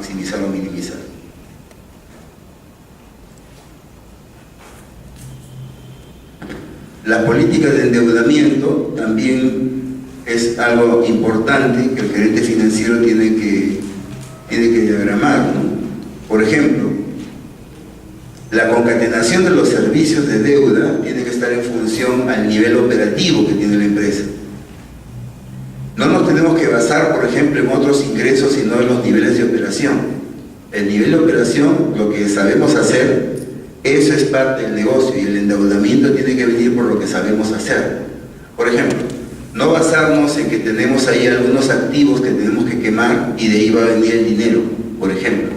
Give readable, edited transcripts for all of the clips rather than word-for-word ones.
maximizar o minimizar. La política de endeudamiento también es algo importante que el gerente financiero tiene que diagramar, ¿no? Por ejemplo, la concatenación de los servicios de deuda tiene que estar en función al nivel operativo que tiene la empresa. No nos tenemos que basar, por ejemplo, en otros ingresos, sino en los niveles de operación. El nivel de operación, lo que sabemos hacer, eso es parte del negocio, y el endeudamiento tiene que venir por lo que sabemos hacer. Por ejemplo, no basarnos en que tenemos ahí algunos activos que tenemos que quemar y de ahí va a venir el dinero, por ejemplo.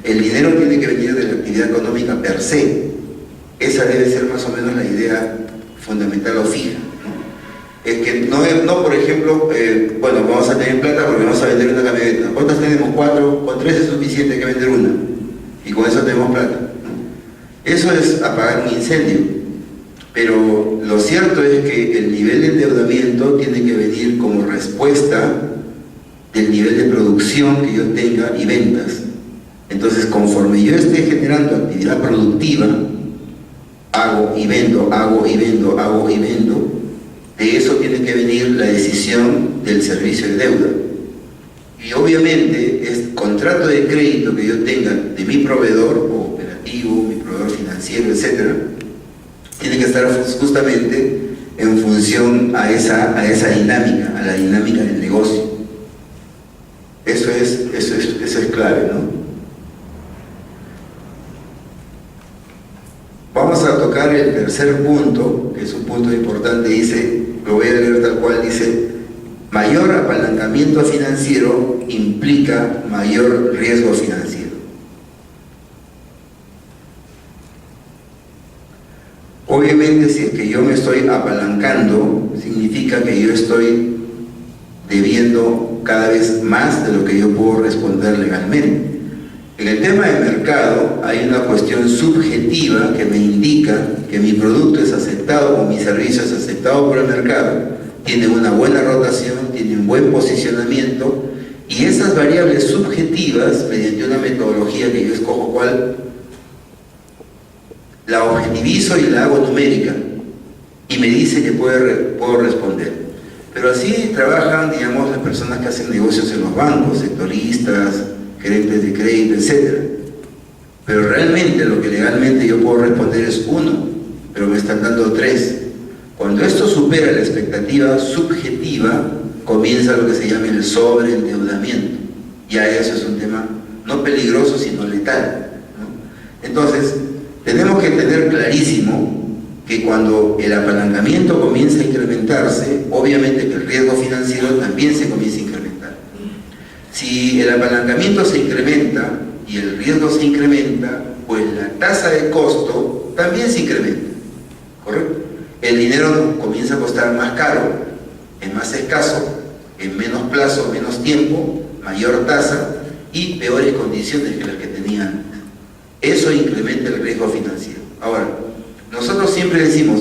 El dinero tiene que venir de la actividad económica per se. Esa debe ser más o menos la idea fundamental o fija, ¿no? Es que no por ejemplo, bueno, vamos a tener plata porque vamos a vender una camioneta. ¿Cuántas tenemos? 4, con 3 es suficiente, hay que vender una. Y con eso tenemos plata, ¿no? Eso es apagar un incendio. Pero lo cierto es que el nivel de endeudamiento tiene que venir como respuesta del nivel de producción que yo tenga y ventas. Entonces, conforme yo esté generando actividad productiva, hago y vendo, hago y vendo, hago y vendo, de eso tiene que venir la decisión del servicio de deuda. Y obviamente, el contrato de crédito que yo tenga de mi proveedor o operativo, mi proveedor financiero, etcétera, tiene que estar justamente en función a esa dinámica, a la dinámica del negocio. Eso es clave, ¿no? Vamos a tocar el tercer punto, que es un punto importante, dice, lo voy a leer tal cual, dice: mayor apalancamiento financiero implica mayor riesgo financiero. Obviamente, si es que yo me estoy apalancando, significa que yo estoy debiendo cada vez más de lo que yo puedo responder legalmente. En el tema de mercado hay una cuestión subjetiva que me indica que mi producto es aceptado o mi servicio es aceptado por el mercado, tiene una buena rotación, tiene un buen posicionamiento, y esas variables subjetivas, mediante una metodología que yo escojo cuál, la objetivizo y la hago numérica y me dice que puedo responder. Pero así trabajan, digamos, las personas que hacen negocios en los bancos, sectoristas, gerentes de crédito, etc. Pero realmente lo que legalmente yo puedo responder es 1, pero me están dando 3. Cuando esto supera la expectativa subjetiva, comienza lo que se llama el sobreendeudamiento. Ya eso es un tema no peligroso, sino letal, ¿no? Entonces, tenemos que tener clarísimo que cuando el apalancamiento comienza a incrementarse, obviamente que el riesgo financiero también se comienza a incrementar. Si el apalancamiento se incrementa y el riesgo se incrementa, pues la tasa de costo también se incrementa, ¿correcto? El dinero comienza a costar más caro, es más escaso, en menos plazo, menos tiempo, mayor tasa y peores condiciones que las que tenía antes. Eso incrementa el riesgo financiero. Ahora, nosotros siempre decimos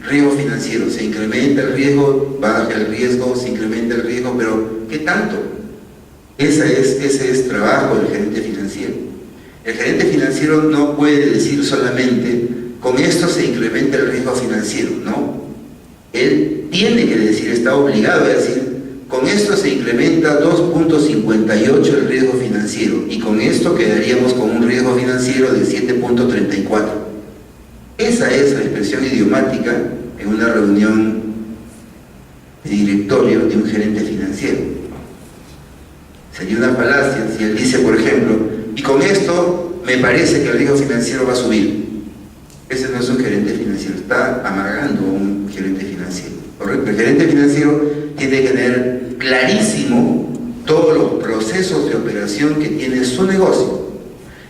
riesgo financiero, se incrementa el riesgo, baja el riesgo, se incrementa el riesgo, pero ¿qué tanto? Ese es trabajo del gerente financiero. El gerente financiero no puede decir solamente con esto se incrementa el riesgo financiero, no. Él tiene que decir, está obligado a decir, con esto se incrementa 2.58 el riesgo financiero y con esto quedaríamos con un riesgo financiero de 7.34. Esa es la expresión idiomática en una reunión de directorio de un gerente financiero. Sería una falacia si él dice, por ejemplo, y con esto me parece que el riesgo financiero va a subir. Ese no es un gerente financiero, está amargando a un gerente financiero, ¿correcto? El gerente financiero tiene que tener clarísimo todos los procesos de operación que tiene su negocio,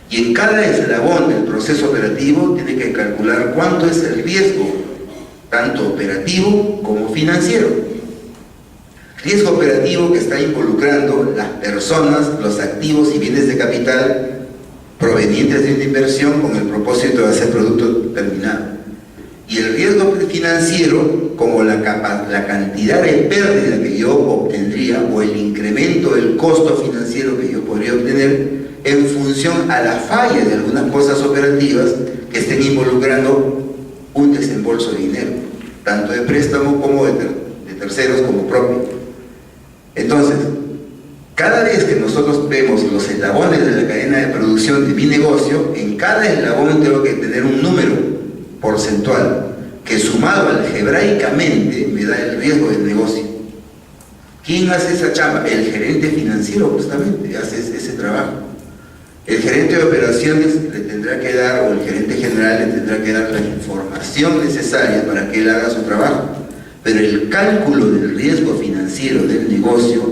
y en cada eslabón del proceso operativo tiene que calcular cuánto es el riesgo, tanto operativo como financiero. Riesgo operativo que está involucrando las personas, los activos y bienes de capital provenientes de una inversión con el propósito de hacer producto terminado. Y el riesgo financiero como la cantidad de pérdida que yo obtendría o el incremento del costo financiero que yo podría obtener en función a la falla de algunas cosas operativas que estén involucrando un desembolso de dinero, tanto de préstamo como de terceros como propio. Entonces, cada vez que nosotros vemos los eslabones de la cadena de producción de mi negocio, en cada eslabón tengo que tener un número porcentual que sumado algebraicamente me da el riesgo del negocio. ¿Quién hace esa chamba? El gerente financiero justamente hace ese trabajo. El gerente de operaciones le tendrá que dar, o el gerente general le tendrá que dar la información necesaria para que él haga su trabajo. Pero el cálculo del riesgo financiero del negocio,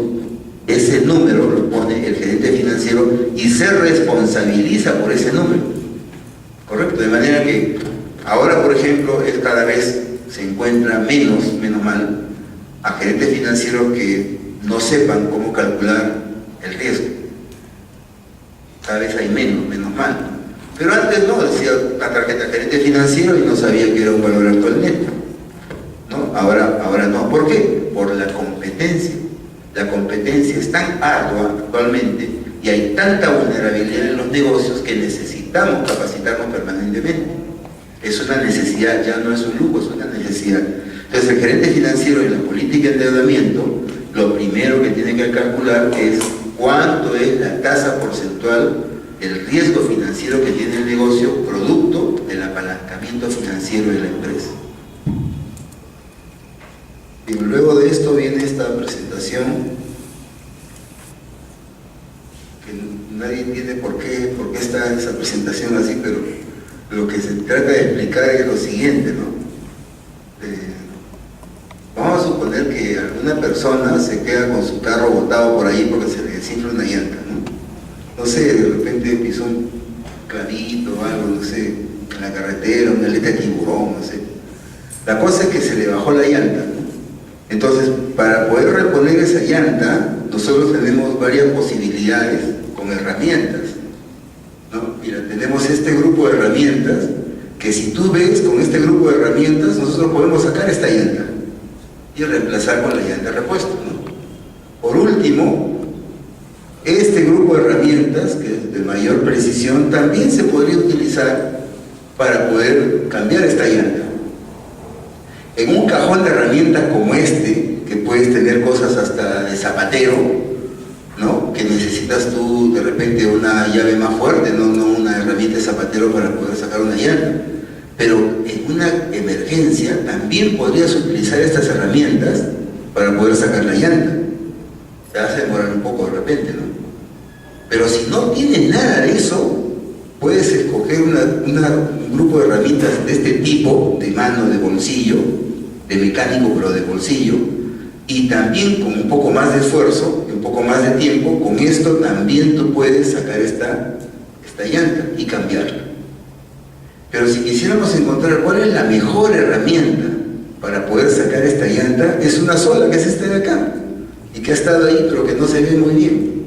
ese número lo pone el gerente financiero y se responsabiliza por ese número. ¿Correcto? De manera que ahora, por ejemplo, cada vez se encuentra menos mal, a gerentes financieros que no sepan cómo calcular el riesgo. Cada vez hay menos mal. Pero antes no, decía la tarjeta gerente financiero y no sabía que era un valor actual neto. ¿No? Ahora no. ¿Por qué? Por la competencia. La competencia es tan ardua actualmente y hay tanta vulnerabilidad en los negocios que necesitamos capacitarnos permanentemente. Es una necesidad, ya no es un lujo, es una necesidad. Entonces el gerente financiero en la política de endeudamiento, lo primero que tiene que calcular es cuánto es la tasa porcentual del riesgo financiero que tiene el negocio producto del apalancamiento financiero de la empresa. Y luego de esto viene esta presentación que nadie entiende por qué está esa presentación así, pero lo que se trata de explicar es lo siguiente, ¿no? Vamos a suponer que alguna persona se queda con su carro botado por ahí porque se le desinfla una llanta, ¿no? No sé, de repente pisó un clavito o algo, no sé, en la carretera, una aleta de tiburón, no sé. La cosa es que se le bajó la llanta, ¿no? Entonces, para poder reponer esa llanta, nosotros tenemos varias posibilidades con herramientas, ¿no? Mira, tenemos este grupo de herramientas que si tú ves con este grupo de herramientas, nosotros podemos sacar esta llanta y reemplazar con la llanta de repuesto, ¿no? Por último, este grupo de herramientas, que es de mayor precisión, también se podría utilizar para poder cambiar esta llanta. En un cajón de herramientas como este, que puedes tener cosas hasta de zapatero, ¿no? Que necesitas tú de repente una llave más fuerte, no una herramienta de zapatero para poder sacar una llanta. Pero en una emergencia también podrías utilizar estas herramientas para poder sacar la llanta. Te vas a demorar un poco de repente, ¿no? Pero si no tienes nada de eso, puedes escoger un grupo de herramientas de este tipo, de mano, de bolsillo, de mecánico pero de bolsillo, y también con un poco más de esfuerzo, un poco más de tiempo, con esto también tú puedes sacar esta llanta y cambiarla. Pero si quisiéramos encontrar cuál es la mejor herramienta para poder sacar esta llanta, es una sola, que es esta de acá, y que ha estado ahí pero que no se ve muy bien.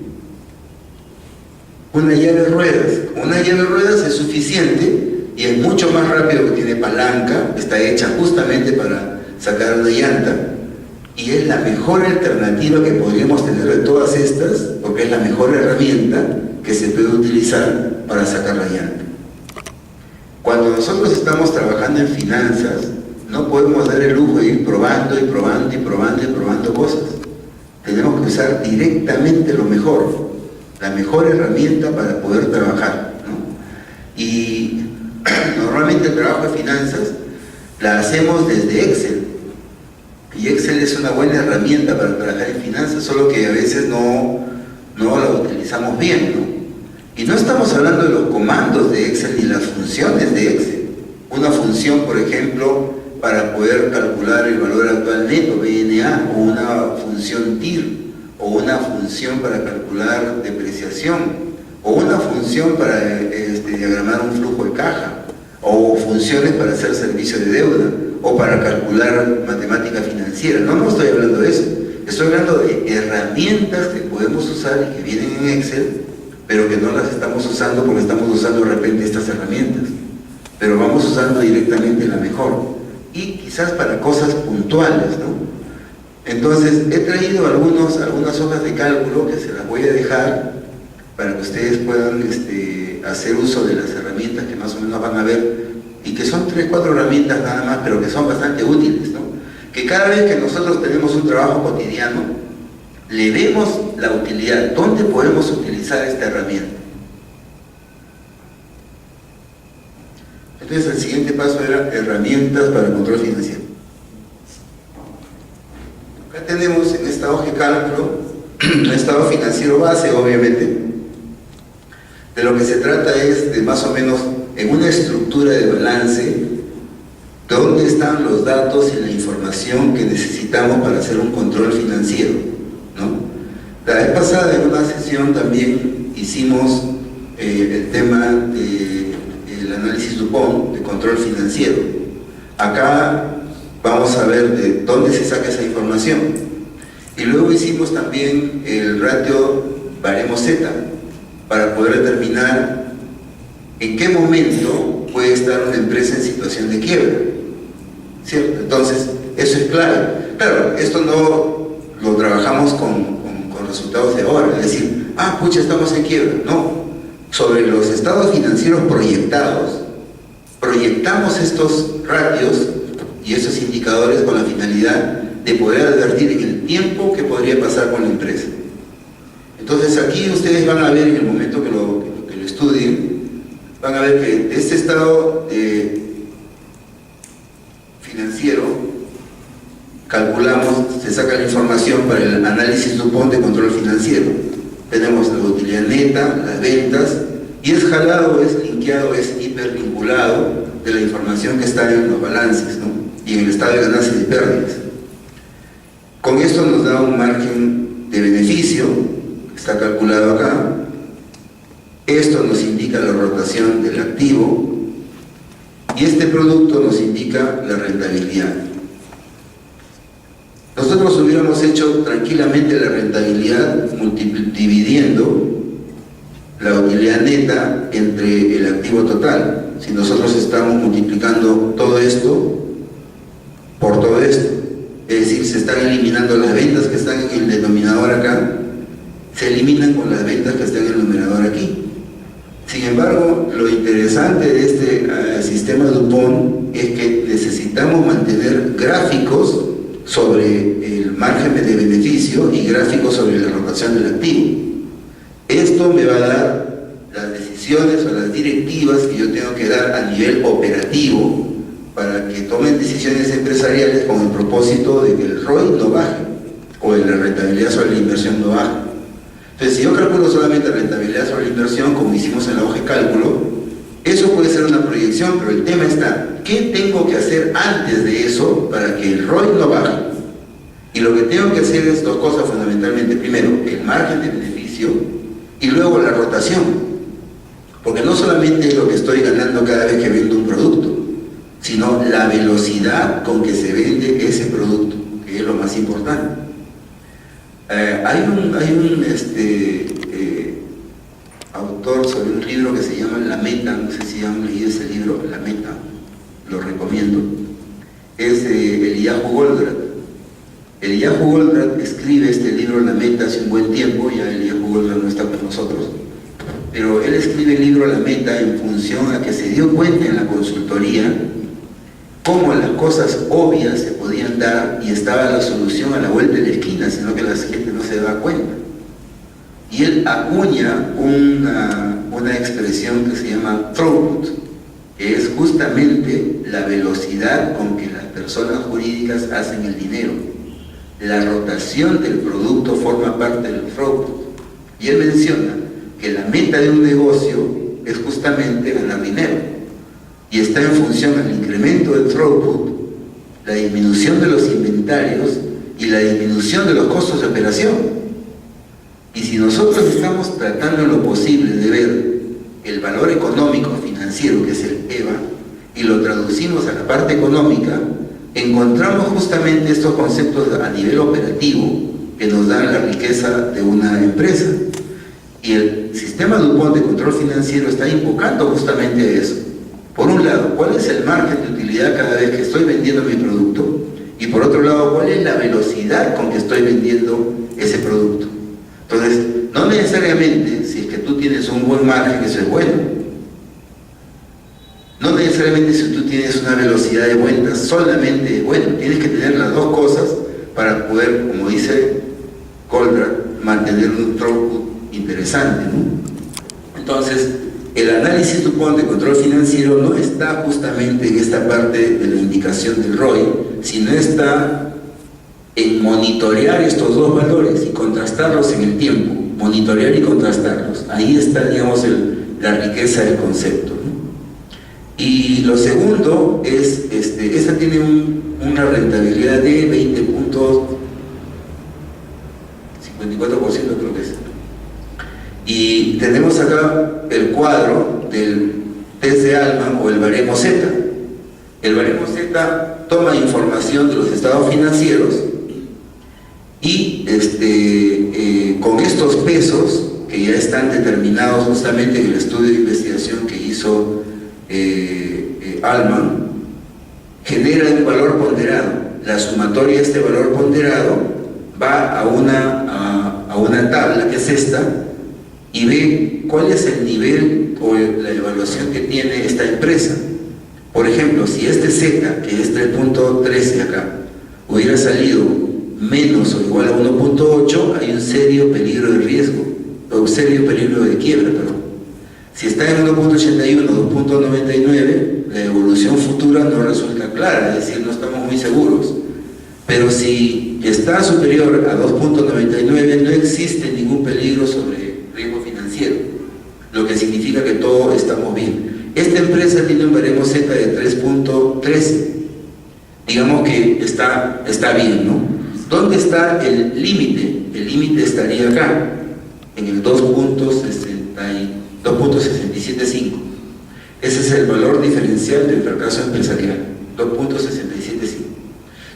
Una llave de ruedas. Una llave de ruedas es suficiente y es mucho más rápido, que tiene palanca, está hecha justamente para sacar una llanta, y es la mejor alternativa que podríamos tener de todas estas, porque es la mejor herramienta que se puede utilizar para sacar la llanta. Cuando nosotros estamos trabajando en finanzas, no podemos dar el lujo de ir probando y probando y probando y probando cosas. Tenemos que usar directamente lo mejor, la mejor herramienta para poder trabajar, ¿no? Y normalmente el trabajo de finanzas la hacemos desde Excel, y Excel es una buena herramienta para trabajar en finanzas, solo que a veces no la utilizamos bien, ¿no? Y no estamos hablando de los comandos de Excel ni las funciones de Excel. Una función, por ejemplo, para poder calcular el valor actual neto, BNA, o una función TIR, o una función para calcular depreciación, o una función para diagramar un flujo de caja, o funciones para hacer servicio de deuda, o para calcular matemática financiera. No estoy hablando de eso. Estoy hablando de herramientas que podemos usar y que vienen en Excel, pero que no las estamos usando porque estamos usando de repente estas herramientas. Pero vamos usando directamente la mejor. Y quizás para cosas puntuales, ¿no? Entonces, he traído algunas hojas de cálculo que se las voy a dejar para que ustedes puedan hacer uso de las herramientas que más o menos van a ver, y que son 3 o 4 herramientas nada más, pero que son bastante útiles, ¿no? Que cada vez que nosotros tenemos un trabajo cotidiano, le vemos la utilidad, ¿dónde podemos utilizar esta herramienta? Entonces el siguiente paso era herramientas para el control financiero. Acá tenemos en esta hoja de cálculo un estado financiero base, obviamente. De lo que se trata es de más o menos en una estructura de balance dónde están los datos y la información que necesitamos para hacer un control financiero, ¿no? La vez pasada en una sesión también hicimos el tema del análisis DuPont de control financiero. Acá vamos a ver de dónde se saca esa información. Y luego hicimos también el ratio baremo Z para poder determinar en qué momento puede estar una empresa en situación de quiebra, ¿cierto? Entonces, eso es clave. Claro, esto no lo trabajamos con resultados de ahora, es decir, pucha, estamos en quiebra. No, sobre los estados financieros proyectados, proyectamos estos ratios y esos indicadores con la finalidad de poder advertir en el tiempo que podría pasar con la empresa. Entonces aquí ustedes van a ver en el momento que lo estudien, van a ver que de este estado financiero calculamos, se saca la información para el análisis DuPont de control financiero. Tenemos la utilidad neta, las ventas, y es jalado, es linkeado, es hipervinculado de la información que está en los balances, ¿no? Y en el estado de ganancias y pérdidas. Con esto nos da un margen de beneficio, está calculado acá. Esto nos indica la rotación del activo y este producto nos indica la rentabilidad. Nosotros hubiéramos hecho tranquilamente la rentabilidad dividiendo la utilidad neta entre el activo total. Si nosotros estamos multiplicando todo esto por todo esto, es decir, se están eliminando las ventas que están en el denominador acá, se eliminan con las ventas que están en el numerador aquí. Sin embargo, lo interesante de este sistema DuPont es que necesitamos mantener gráficos sobre el margen de beneficio y gráficos sobre la rotación del activo. Esto me va a dar las decisiones o las directivas que yo tengo que dar a nivel operativo para que tomen decisiones empresariales con el propósito de que el ROI no baje o la rentabilidad sobre la inversión no baje. Entonces, si yo calculo solamente rentabilidad sobre la inversión, como hicimos en la hoja de cálculo, eso puede ser una proyección, pero el tema está, ¿qué tengo que hacer antes de eso para que el ROI no baje? Y lo que tengo que hacer es 2 cosas fundamentalmente. Primero, el margen de beneficio y luego la rotación. Porque no solamente es lo que estoy ganando cada vez que vendo un producto, sino la velocidad con que se vende ese producto, que es lo más importante. Hay un autor sobre un libro que se llama La Meta, no sé si han leído ese libro, La Meta, lo recomiendo. Es Eliyahu Goldratt. Eliyahu Goldratt escribe este libro La Meta hace un buen tiempo, ya Eliyahu Goldratt no está con nosotros, pero él escribe el libro La Meta en función a que se dio cuenta en la consultoría cómo las cosas obvias se podían dar y estaba la solución a la vuelta de la esquina, sino que la gente no se daba cuenta. Y él acuña una expresión que se llama throughput, que es justamente la velocidad con que las personas jurídicas hacen el dinero. La rotación del producto forma parte del throughput. Y él menciona que la meta de un negocio es justamente ganar dinero. Y está en función al incremento del throughput, la disminución de los inventarios y la disminución de los costos de operación. Y si nosotros estamos tratando en lo posible de ver el valor económico financiero, que es el EVA, y lo traducimos a la parte económica, encontramos justamente estos conceptos a nivel operativo que nos dan la riqueza de una empresa. Y el sistema DuPont de control financiero está invocando justamente eso. Por un lado, ¿cuál es el margen de utilidad cada vez que estoy vendiendo mi producto? Y por otro lado, ¿cuál es la velocidad con que estoy vendiendo ese producto? Entonces, no necesariamente, si es que tú tienes un buen margen, eso es bueno. No necesariamente si tú tienes una velocidad de vuelta solamente es bueno, tienes que tener las dos cosas para poder, como dice Goldratt, mantener un throughput interesante, ¿no? Entonces, el análisis de control financiero no está justamente en esta parte de la indicación del ROI, sino está en monitorear estos dos valores y contrastarlos en el tiempo, monitorear y contrastarlos. Ahí está, digamos, la riqueza del concepto, ¿no? Y lo segundo es, esta tiene una rentabilidad de 20.54%, creo que es. Y tenemos acá el cuadro del test de Altman o el baremo Z. El baremo Z toma información de los estados financieros y con estos pesos que ya están determinados justamente en el estudio de investigación que hizo Altman, genera un valor ponderado. La sumatoria de este valor ponderado va a una tabla que es esta y ve cuál es el nivel o la evaluación que tiene esta empresa. Por ejemplo, si este Z, que es 3.13 acá, hubiera salido menos o igual a 1.8, hay un serio peligro de riesgo, o un serio peligro de quiebra, perdón. Si está en 1.81, 2.99, la evolución futura no resulta clara, es decir, no estamos muy seguros. Pero si está superior a 2.99, no existe ningún peligro sobre riesgo financiero, lo que significa que todo estamos bien. Esta empresa tiene un baremo Z de 3.13, digamos que está bien, ¿no? ¿Dónde está el límite? El límite estaría acá, en el 2.675. Ese es el valor diferencial del fracaso empresarial, 2.675.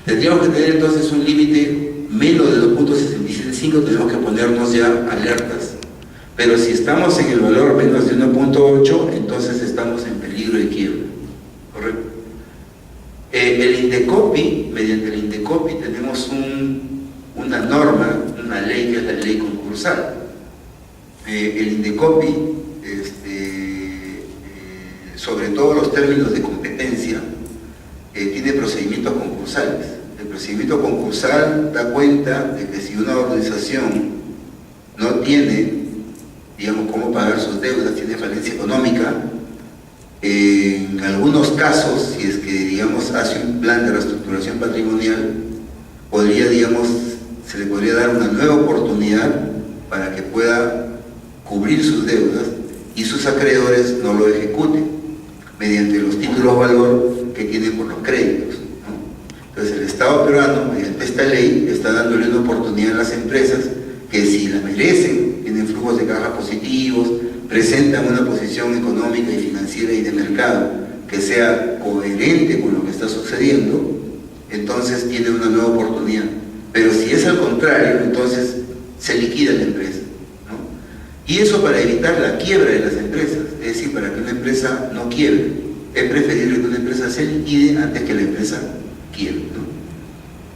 Tendríamos que tener entonces un límite menos de 2.675, tenemos que ponernos ya alertas. Pero si estamos en el valor menos de 1.8, entonces estamos en peligro de quiebra, ¿correcto? El Indecopi, mediante el Indecopi tenemos una norma, una ley que es la ley concursal. El Indecopi, sobre todo los términos de competencia, tiene procedimientos concursales. El procedimiento concursal da cuenta de que si una organización no tiene, digamos, cómo pagar sus deudas, tiene falencia económica, en algunos casos, si es que, digamos, hace un plan de reestructuración patrimonial, se le podría dar una nueva oportunidad para que pueda cubrir sus deudas y sus acreedores no lo ejecuten mediante los títulos valor que tienen por los créditos, ¿no? Entonces el Estado peruano, mediante esta ley, está dándole una oportunidad a las empresas que, si la merecen, tienen flujos de caja positivos, presentan una posición económica y financiera y de mercado que sea coherente con lo que está sucediendo, entonces tiene una nueva oportunidad. Pero si es al contrario, entonces se liquida la empresa, ¿no? Y eso para evitar la quiebra de las empresas, es decir, para que una empresa no quiebre. Es preferible que una empresa se liquide antes que la empresa quiebre, ¿no?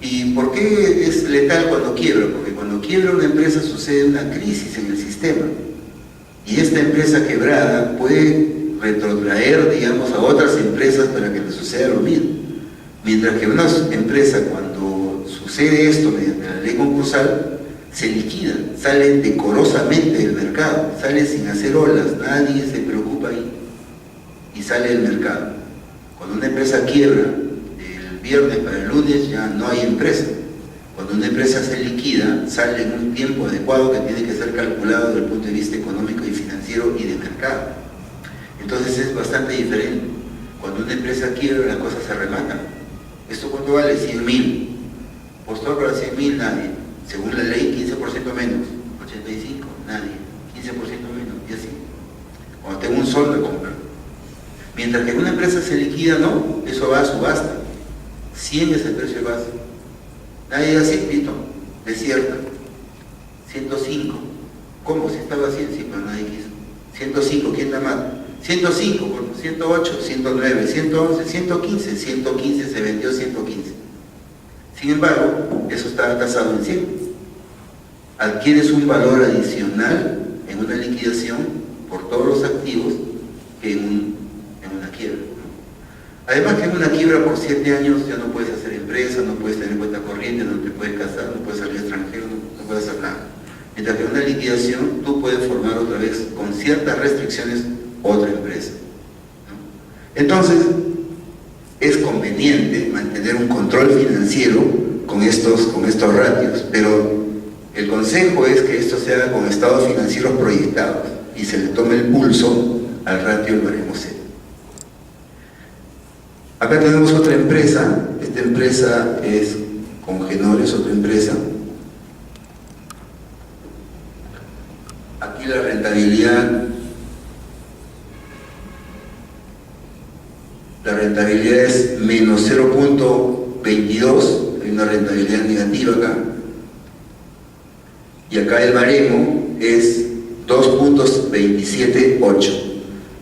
¿Y por qué es letal cuando quiebra? Porque cuando quiebra una empresa sucede una crisis en el sistema. Y esta empresa quebrada puede retrotraer, digamos, a otras empresas para que le suceda lo mismo. Mientras que una empresa, cuando sucede esto mediante la ley concursal, se liquida, sale decorosamente del mercado, sale sin hacer olas, nadie se preocupa ahí y sale del mercado. Cuando una empresa quiebra, el viernes para el lunes ya no hay empresa. Cuando una empresa se liquida, sale en un tiempo adecuado que tiene que ser calculado desde el punto de vista económico y financiero y de mercado. Entonces es bastante diferente. Cuando una empresa quiebra, las cosas se rematan. ¿Esto cuánto vale? 100.000. ¿Postó para 100.000? Nadie. Según la ley, 15% menos. 85, nadie. 15% menos, y así. Cuando tengo un sol, me compran. Mientras que una empresa se liquida, no, eso va a subasta. 100 es el precio de base. Nadie da 100, listo, desierta. 105. ¿Cómo? Si estaba 100, sí, pero nadie quiso. 105, ¿quién da más? 105, bueno, 108, 109, 111, 115, 115, se vendió 115. Sin embargo, eso está tasado en 100. Adquieres un valor adicional en una liquidación por todos los activos que en una quiebra. Además que en una quiebra por 7 años ya no puedes hacer empresa, no puedes tener cuenta corriente, no te puedes casar, no puedes salir extranjero, no puedes hacer nada. Mientras que en una liquidación tú puedes formar otra vez, con ciertas restricciones, otra empresa, ¿no? Entonces, es conveniente mantener un control financiero con estos ratios, pero el consejo es que esto se haga con estados financieros proyectados y se le tome el pulso al ratio del baremo cero. Acá tenemos otra empresa, esta empresa es Congenor, es otra empresa. Aquí la rentabilidad es menos 0.22, hay una rentabilidad negativa acá, y acá el baremo es 2.278.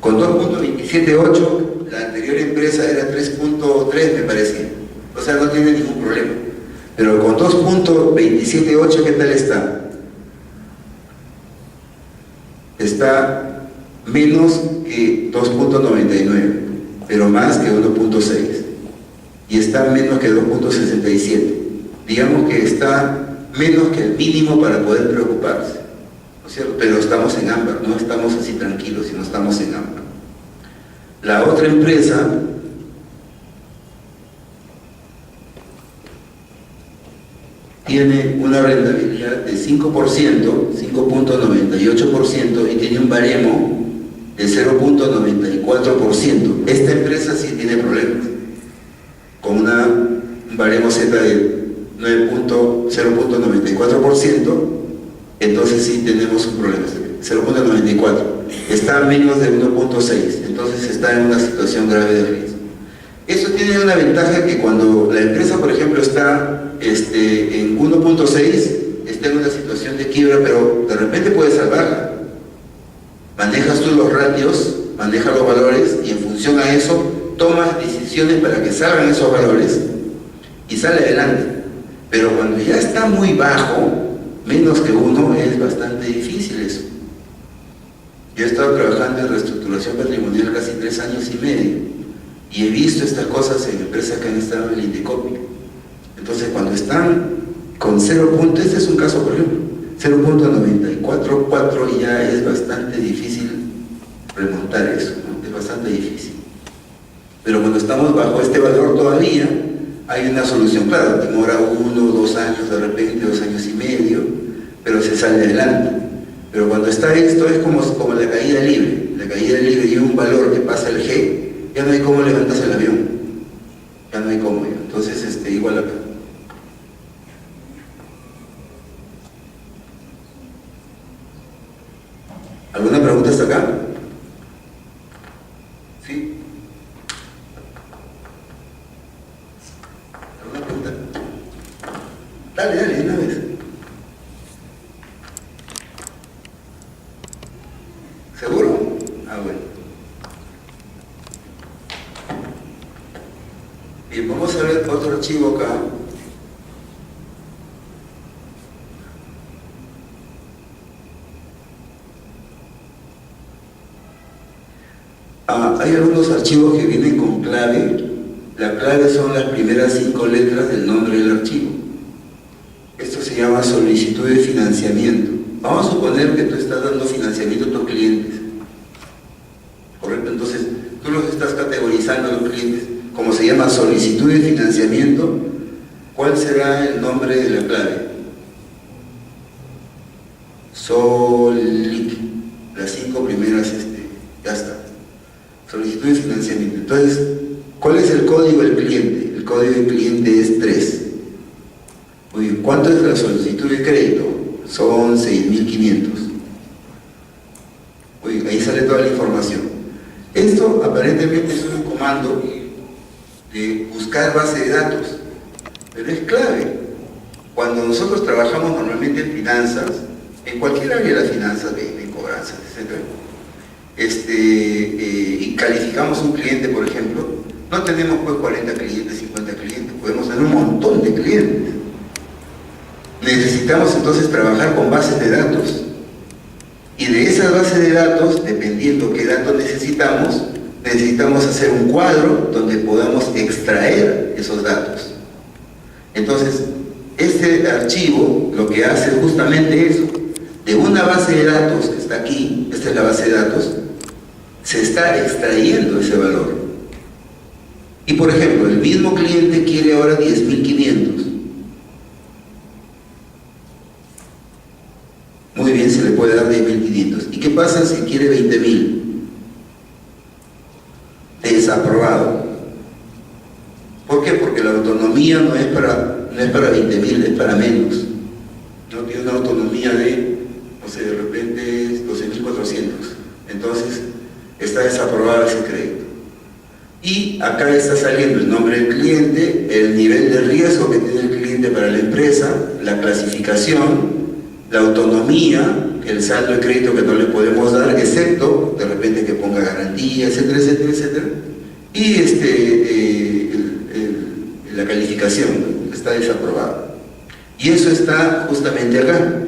Con 2.278 la anterior empresa era 3.3, me parece, o sea, no tiene ningún problema, pero con 2.278, ¿qué tal está? Está menos que 2.99, pero más que 1.6, y está menos que 2.67. Digamos que está menos que el mínimo para poder preocuparse, ¿no es cierto? Pero estamos en ámbar, no estamos así tranquilos, sino estamos en ámbar. La otra empresa tiene una rentabilidad de 5.98% y tiene un baremo de 0.94%. Esta empresa sí tiene problemas, con un baremo Z de 0.94%, entonces sí tenemos un problema, 0.94%. Está a menos de 1.6%, entonces está en una situación grave de riesgo. Eso tiene una ventaja, que cuando la empresa, por ejemplo, está en 1.6, está en una situación de quiebra, pero de repente puedes salvarla. Manejas tú los ratios, manejas los valores y en función a eso tomas decisiones para que salgan esos valores y sale adelante. Pero cuando ya está muy bajo, menos que 1, es bastante difícil eso. Yo he estado trabajando en reestructuración patrimonial casi 3 años y medio y he visto estas cosas en empresas que han estado en el Indecopi. Entonces, cuando están con 0. Este es un caso, por ejemplo, 0.944, ya es bastante difícil remontar eso, ¿no? Es bastante difícil. Pero cuando estamos bajo este valor todavía, hay una solución. Claro, demora 1 o 2 años, de repente 2 años y medio, pero se sale adelante. Pero cuando está esto es como la caída libre. La caída libre y un valor que pasa el G, ya no hay cómo levantarse el avión. Ya no hay cómo. Ya. Entonces, igual acá. ¿Alguna pregunta hasta acá? ¿Sí? ¿Alguna pregunta? Dale, de una vez. ¿Seguro? Ah, bueno. Bien, vamos a ver otro archivo acá. Hay algunos archivos que vienen con clave. La clave son las primeras 5 letras del nombre del archivo. Esto se llama solicitud de financiamiento. Vamos a suponer que tú estás dando financiamiento a tus clientes, ¿correcto? Entonces, tú los estás categorizando a los clientes. Como se llama solicitud de financiamiento, ¿cuál será el nombre de la clave? Solic. Las 5 primeras, ya está. Solicitud de financiamiento. Entonces, ¿cuál es el código del cliente? El código del cliente es 3. Muy bien, ¿cuánto es la solicitud de crédito? Son 6.500. Muy bien, ahí sale toda la información. Esto aparentemente es un comando de buscar base de datos, pero es clave. Cuando nosotros trabajamos normalmente en finanzas, en cualquier área de las finanzas, en cobranzas, etc., y calificamos un cliente, por ejemplo, no tenemos pues 40 clientes, 50 clientes, podemos tener un montón de clientes. Necesitamos entonces trabajar con bases de datos Y de esas bases de datos, dependiendo qué datos necesitamos, necesitamos hacer un cuadro donde podamos extraer esos datos. Entonces, este archivo lo que hace es justamente eso. De una base de datos que está aquí, esta es la base de datos, se está extrayendo ese valor. Y por ejemplo, el mismo cliente quiere ahora 10.500. Muy bien, se le puede dar 10.500. ¿Y qué pasa si quiere 20.000? Desaprobado. ¿Por qué? Porque la autonomía no es para 20.000, es para menos. No tiene una autonomía de, no sé, de repente 12.400. Entonces, está desaprobado ese crédito. Y acá está saliendo el nombre del cliente, el nivel de riesgo que tiene el cliente para la empresa, la clasificación, la autonomía, el saldo de crédito que no le podemos dar, excepto de repente que ponga garantía, etcétera, etcétera, etcétera. Y la calificación está desaprobada. Y eso está justamente acá.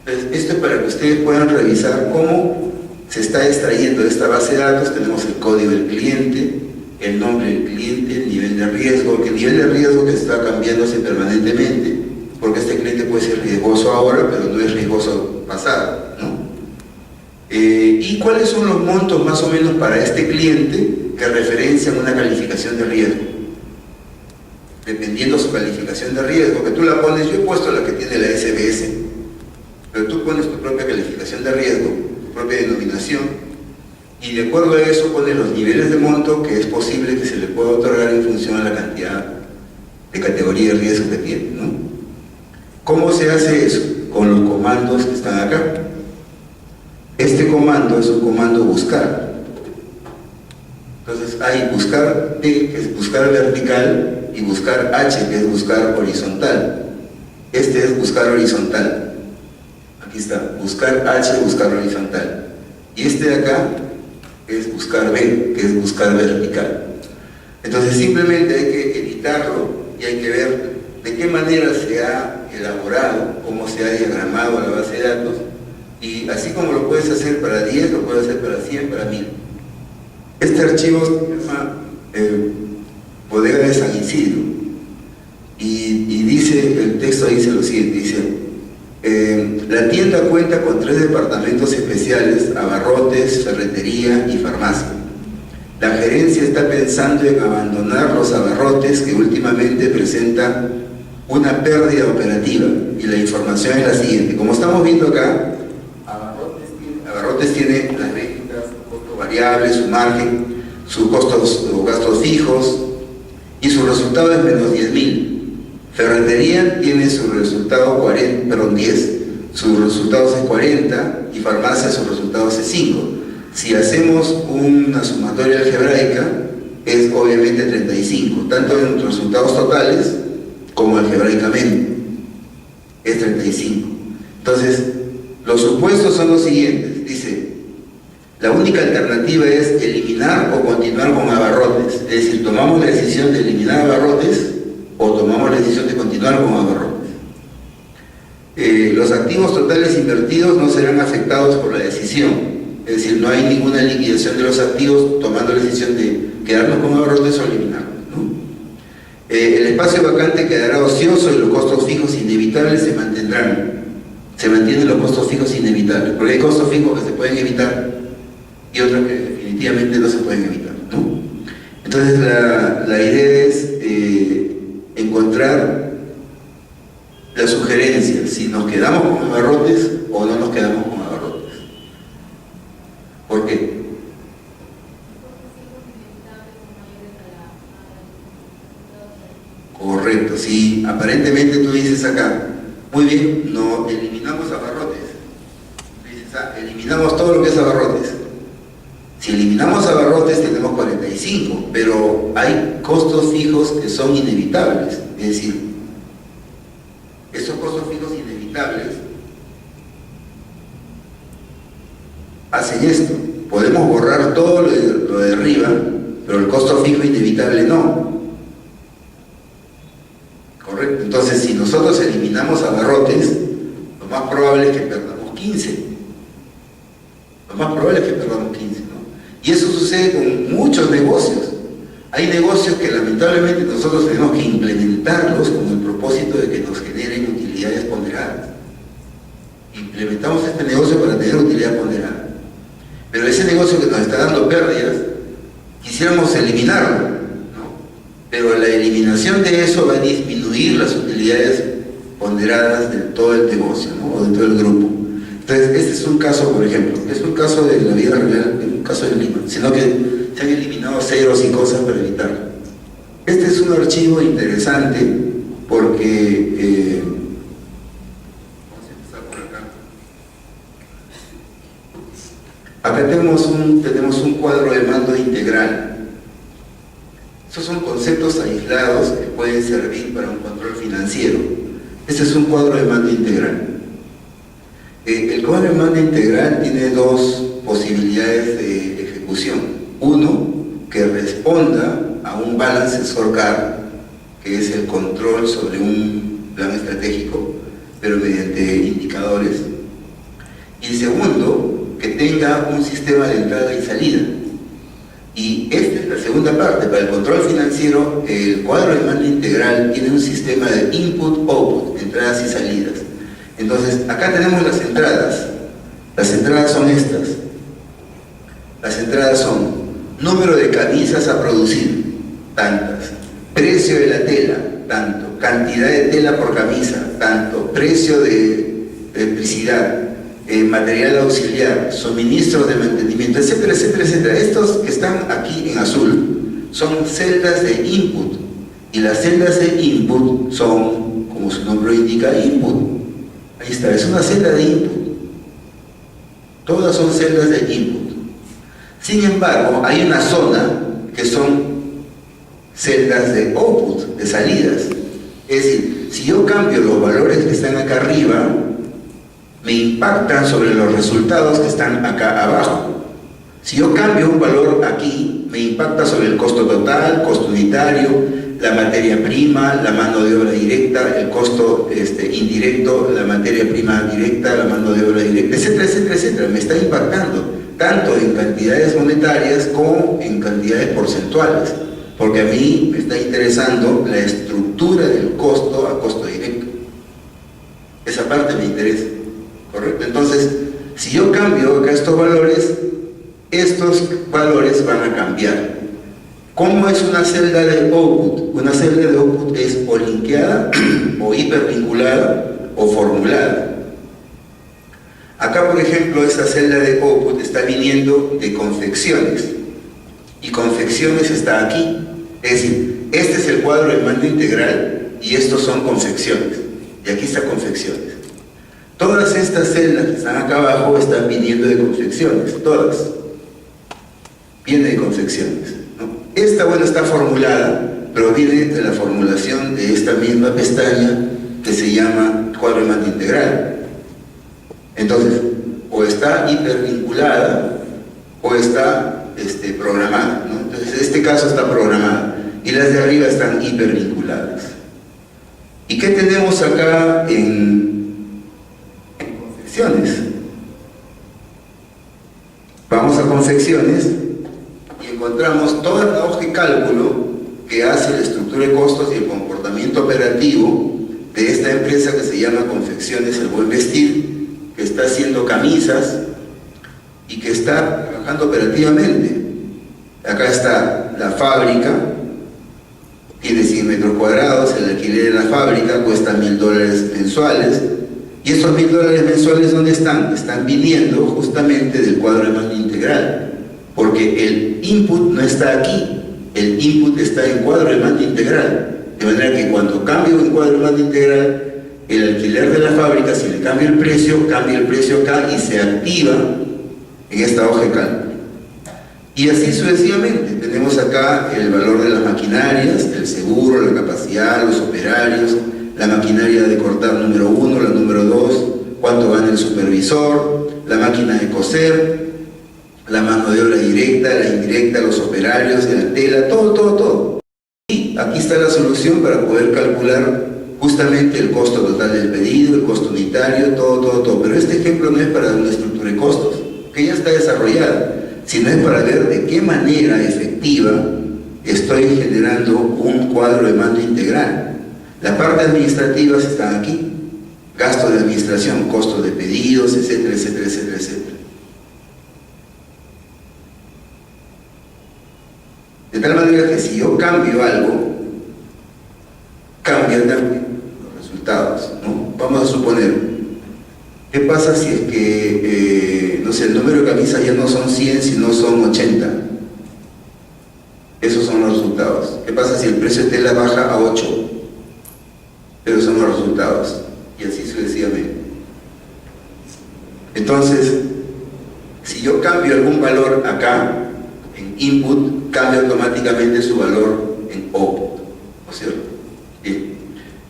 Entonces, esto es para que ustedes puedan revisar cómo se está extrayendo de esta base de datos. Tenemos el código del cliente, el nombre del cliente, el nivel de riesgo, que el nivel de riesgo que está cambiándose permanentemente, porque este cliente puede ser riesgoso ahora, pero no es riesgoso pasado, ¿no? ¿Y cuáles son los montos más o menos para este cliente que referencian una calificación de riesgo? Dependiendo su calificación de riesgo, que tú la pones, yo he puesto la que tiene la SBS, pero tú pones tu propia calificación de riesgo, tu propia denominación, y de acuerdo a eso pones los niveles de monto que es posible que se le pueda otorgar en función a la cantidad de categoría de riesgo que tiene, ¿no? ¿Cómo se hace eso? Con los comandos que están acá. Este comando es un comando buscar. Entonces hay buscar P, que es buscar vertical, y buscar H, que es buscar horizontal. Este es buscar horizontal. Aquí está, buscar H, buscar horizontal. Y este de acá es buscar B, que es buscar vertical. Entonces simplemente hay que editarlo y hay que ver de qué manera se ha elaborado, cómo se ha diagramado la base de datos, y así como lo puedes hacer para 10, lo puedes hacer para 100, para 1000. Este archivo se llama Bodega de San Isidro, y dice, el texto dice lo siguiente, dice: la tienda cuenta con 3 departamentos especiales: abarrotes, ferretería y farmacia. La gerencia está pensando en abandonar los abarrotes, que últimamente presentan una pérdida operativa, y la información es la siguiente. Como estamos viendo acá, abarrotes tiene las ventas, costo variable, su margen, sus costos o gastos fijos, y su resultado es menos 10.000. Ferretería tiene su resultado 10, sus resultados es 40, y farmacia sus resultados es 5. Si hacemos una sumatoria algebraica, es obviamente 35, tanto en los resultados totales como algebraicamente, es 35. Entonces, los supuestos son los siguientes. Dice, la única alternativa es eliminar o continuar con abarrotes. Es decir, tomamos la decisión de eliminar abarrotes o tomamos la decisión de continuar con abarrotes. Los activos totales invertidos no serán afectados por la decisión. Es decir, no hay ninguna liquidación de los activos tomando la decisión de quedarnos con abarrotes o eliminarlos, ¿no? El espacio vacante quedará ocioso y los costos fijos inevitables se mantendrán. Se mantienen los costos fijos inevitables, porque hay costos fijos que se pueden evitar y otros que definitivamente no se pueden evitar, ¿no? Entonces la idea es encontrar la sugerencia, si nos quedamos con abarrotes o no nos quedamos con abarrotes. ¿Por qué? Correcto, sí, aparentemente tú dices acá, muy bien, no eliminamos abarrotes. Dices, eliminamos todo lo que es abarrotes. Si eliminamos abarrotes tenemos 45, pero hay costos fijos que son inevitables. Es decir, esos costos fijos inevitables hacen esto. Podemos borrar todo lo de arriba, pero el costo fijo inevitable no. Correcto. Entonces, si nosotros eliminamos abarrotes, lo más probable es que perdamos 15. lo más probable es que perdamos 15, ¿no? Y eso sucede con muchos negocios. Hay negocios que lamentablemente nosotros tenemos que implementarlos con el propósito de que nos generen utilidades ponderadas. Implementamos este negocio para tener utilidad ponderada. Pero ese negocio que nos está dando pérdidas, quisiéramos eliminarlo, ¿no? Pero la eliminación de eso va a disminuir las utilidades ponderadas de todo el negocio, ¿no? O de todo el grupo. Entonces, este es un caso, por ejemplo, es un caso de la vida real, un caso de Lima, sino que se han eliminado ceros y cosas para evitarlo. Este es un archivo interesante porque vamos a empezar por acá. Acá tenemos un cuadro de mando integral. Estos son conceptos aislados que pueden servir para un control financiero. Este es un cuadro de mando integral. El cuadro de mando integral tiene dos posibilidades de ejecución. Uno, que responda a un balance scorecard, que es el control sobre un plan estratégico, pero mediante indicadores. Y segundo, que tenga un sistema de entrada y salida. Y esta es la segunda parte. Para el control financiero, el cuadro de mando integral tiene un sistema de input-output, entradas y salidas. Entonces, acá tenemos las entradas. Las entradas son estas. Las entradas son número de camisas a producir, tantas. Precio de la tela, tanto. Cantidad de tela por camisa, tanto. Precio de electricidad, material auxiliar, suministros de mantenimiento, etcétera, etcétera, etcétera. Estos que están aquí en azul son celdas de input. Y las celdas de input son, como su nombre indica, input. Ahí está, es una celda de input. Todas son celdas de input. Sin embargo, hay una zona que son celdas de output, de salidas. Es decir, si yo cambio los valores que están acá arriba, me impactan sobre los resultados que están acá abajo. Si yo cambio un valor aquí, me impacta sobre el costo total, costo unitario, la materia prima, la mano de obra directa, el costo indirecto, la materia prima directa, la mano de obra directa, etcétera, etcétera, etcétera. Me está impactando tanto en cantidades monetarias como en cantidades porcentuales, porque a mí me está interesando la estructura del costo a costo directo. Esa parte me interesa, ¿correcto? Entonces, si yo cambio acá estos valores van a cambiar. ¿Cómo es una celda de output? Una celda de output es o linkeada, o hipervinculada, o formulada. Acá, por ejemplo, esta celda de output está viniendo de confecciones, y confecciones está aquí. Es decir, este es el cuadro de mando integral, y estos son confecciones, y aquí está confecciones. Todas estas celdas que están acá abajo están viniendo de confecciones, todas. Viene de confecciones. Esta, bueno, está formulada, pero viene de la formulación de esta misma pestaña que se llama cuadro de mando integral. Entonces, o está hipervinculada o está programada, ¿no? Entonces, en este caso está programada y las de arriba están hipervinculadas. ¿Y qué tenemos acá en confecciones? Vamos a confecciones y encontramos toda la hoja de cálculo que hace la estructura de costos y el comportamiento operativo de esta empresa que se llama Confecciones El Buen Vestir, que está haciendo camisas y que está trabajando operativamente. Acá está la fábrica, tiene 100 metros cuadrados, el alquiler de la fábrica cuesta $1000 mensuales. ¿Y esos $1000 mensuales dónde están? Están viniendo justamente del cuadro de mando integral, porque el input no está aquí, el input está en cuadro de mando integral, de manera que cuando cambio en cuadro de mando integral, el alquiler de la fábrica, si le cambio el precio acá y se activa en esta hoja de cálculo. Y así sucesivamente. Tenemos acá el valor de las maquinarias, el seguro, la capacidad, los operarios, la maquinaria de cortar número 1, la número 2, cuánto gana el supervisor, la máquina de coser, la mano de obra directa, la indirecta, los operarios, la tela, todo. Y aquí está la solución para poder calcular justamente el costo total del pedido, el costo unitario, todo. Pero este ejemplo no es para una estructura de costos, porque ya está desarrollada, sino es para ver de qué manera efectiva estoy generando un cuadro de mando integral. La parte administrativa está aquí, gasto de administración, costos de pedidos, etcétera, etcétera, etcétera, etcétera. De tal manera que si yo cambio algo, cambian también los resultados, ¿no? Vamos a suponer, ¿qué pasa si es que, no sé, el número de camisas ya no son 100, sino son 80? Esos son los resultados. ¿Qué pasa si el precio de tela baja a 8? Esos son los resultados. Y así sucesivamente. Entonces, si yo cambio algún valor acá, en input, cambia automáticamente su valor en output, ¿no es cierto? Bien.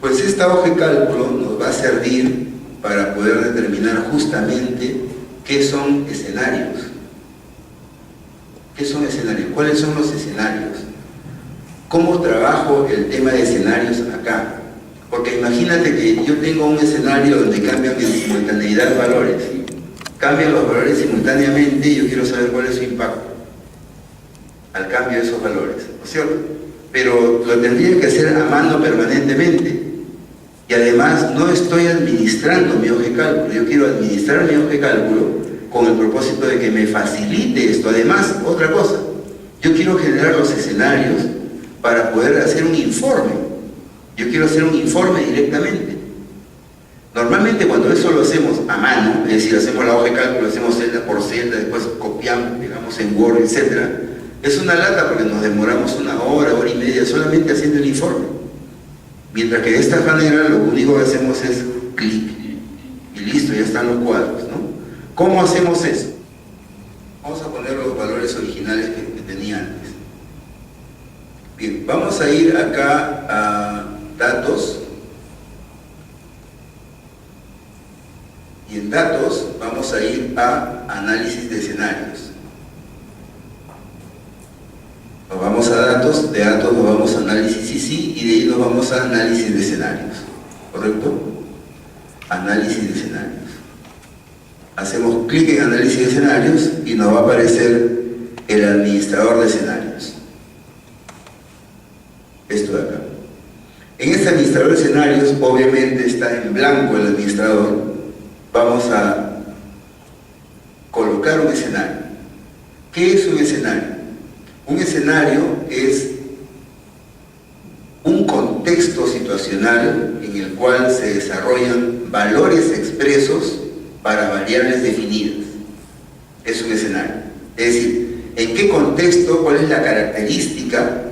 Pues esta hoja de cálculo nos va a servir para poder determinar justamente qué son escenarios. ¿Qué son escenarios? ¿Cuáles son los escenarios? ¿Cómo trabajo el tema de escenarios acá? Porque imagínate que yo tengo un escenario donde cambian en simultaneidad valores. Cambian los valores simultáneamente y yo quiero saber cuál es su impacto al cambio de esos valores, ¿no es cierto? Pero lo tendría que hacer a mano permanentemente. Y además no estoy administrando mi hoja de cálculo. Yo quiero administrar mi hoja de cálculo con el propósito de que me facilite esto. Además, otra cosa, yo quiero generar los escenarios para poder hacer un informe. Yo quiero hacer un informe directamente. Normalmente cuando eso lo hacemos a mano, es decir, hacemos la hoja de cálculo, hacemos celda por celda, después copiamos, pegamos en Word, etc., es una lata porque nos demoramos una hora, hora y media solamente haciendo el informe. Mientras que de esta manera lo único que hacemos es clic y listo, ya están los cuadros, ¿no? ¿Cómo hacemos eso? Vamos a poner los valores originales que tenía antes. Bien, vamos a ir acá a datos y en datos vamos a ir a análisis de escenarios. Nos vamos a datos, de datos nos vamos a análisis y de ahí nos vamos a análisis de escenarios, ¿correcto? Análisis de escenarios. Hacemos clic en análisis de escenarios y nos va a aparecer el administrador de escenarios. Esto de acá. En este administrador de escenarios, obviamente está en blanco el administrador. Vamos a colocar un escenario. ¿Qué es un escenario? Un escenario es un contexto situacional en el cual se desarrollan valores expresos para variables definidas. Es un escenario. Es decir, ¿en qué contexto, cuál es la característica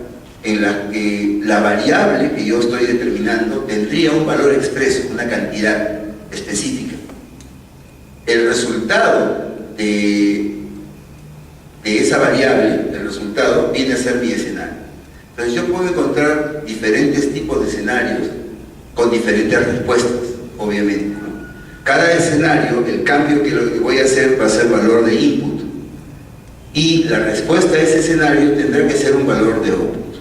en la que la variable que yo estoy determinando tendría un valor expreso, una cantidad específica? El resultado de esa variable, el resultado, viene a ser mi escenario. Entonces yo puedo encontrar diferentes tipos de escenarios con diferentes respuestas, obviamente, ¿no? Cada escenario, el cambio que lo que voy a hacer va a ser valor de input y la respuesta a ese escenario tendrá que ser un valor de output.